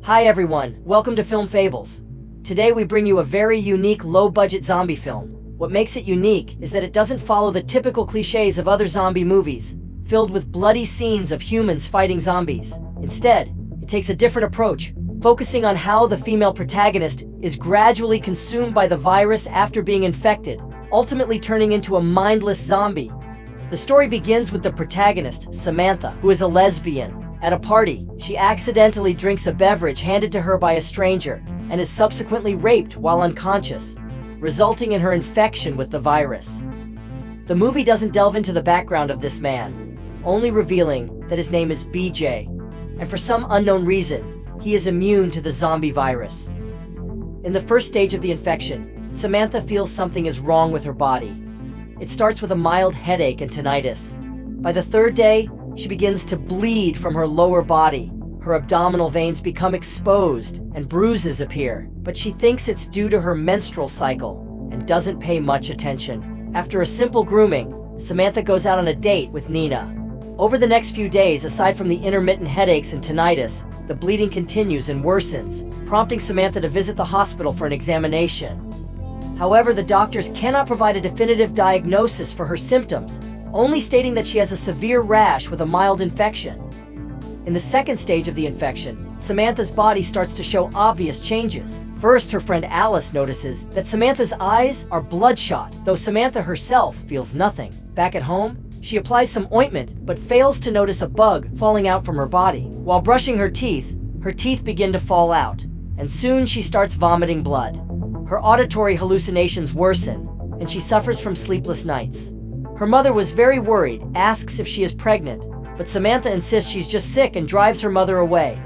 Hi everyone, welcome to Film Fables. Today we bring you a very unique low-budget zombie film. What makes it unique is that it doesn't follow the typical cliches of other zombie movies, filled with bloody scenes of humans fighting zombies. Instead, it takes a different approach, focusing on how the female protagonist is gradually consumed by the virus after being infected, ultimately turning into a mindless zombie. The story begins with the protagonist, Samantha, who is a lesbian. At a party, she accidentally drinks a beverage handed to her by a stranger and is subsequently raped while unconscious, resulting in her infection with the virus. The movie doesn't delve into the background of this man, only revealing that his name is BJ, and for some unknown reason, he is immune to the zombie virus. In the first stage of the infection, Samantha feels something is wrong with her body. It starts with a mild headache and tinnitus. By the third day, she begins to bleed from her lower body. Her abdominal veins become exposed and bruises appear, but she thinks it's due to her menstrual cycle and doesn't pay much attention. After a simple grooming, Samantha goes out on a date with Nina. Over the next few days, aside from the intermittent headaches and tinnitus, the bleeding continues and worsens, prompting Samantha to visit the hospital for an examination. However, the doctors cannot provide a definitive diagnosis for her symptoms, only stating that she has a severe rash with a mild infection. In the second stage of the infection, Samantha's body starts to show obvious changes. First, her friend Alice notices that Samantha's eyes are bloodshot, though Samantha herself feels nothing. Back at home, she applies some ointment, but fails to notice a bug falling out from her body. While brushing her teeth begin to fall out, and soon she starts vomiting blood. Her auditory hallucinations worsen, and she suffers from sleepless nights. Her mother was very worried, asks if she is pregnant, but Samantha insists she's just sick and drives her mother away.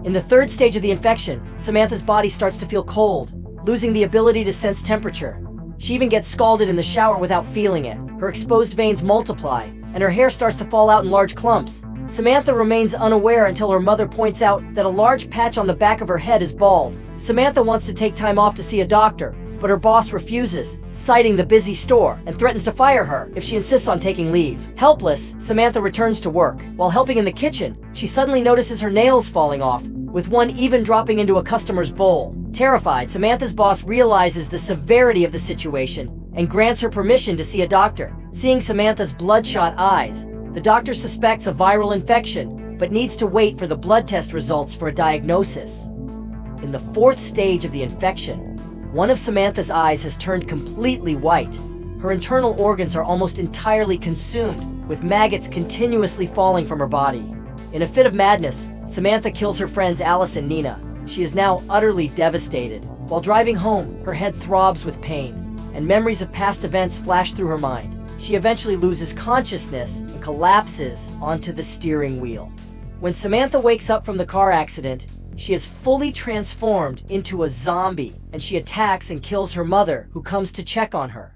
In the third stage of the infection, Samantha's body starts to feel cold, losing the ability to sense temperature. She even gets scalded in the shower without feeling it. Her exposed veins multiply, and her hair starts to fall out in large clumps. Samantha remains unaware until her mother points out that a large patch on the back of her head is bald. Samantha wants to take time off to see a doctor, but her boss refuses, citing the busy store, and threatens to fire her if she insists on taking leave. Helpless, Samantha returns to work. While helping in the kitchen, she suddenly notices her nails falling off, with one even dropping into a customer's bowl. Terrified, Samantha's boss realizes the severity of the situation and grants her permission to see a doctor. Seeing Samantha's bloodshot eyes, the doctor suspects a viral infection, but needs to wait for the blood test results for a diagnosis. In the fourth stage of the infection, one of Samantha's eyes has turned completely white. Her internal organs are almost entirely consumed, with maggots continuously falling from her body. In a fit of madness, Samantha kills her friends Alice and Nina. She is now utterly devastated. While driving home, her head throbs with pain, and memories of past events flash through her mind. She eventually loses consciousness and collapses onto the steering wheel. When Samantha wakes up from the car accident, she is fully transformed into a zombie, and she attacks and kills her mother, who comes to check on her.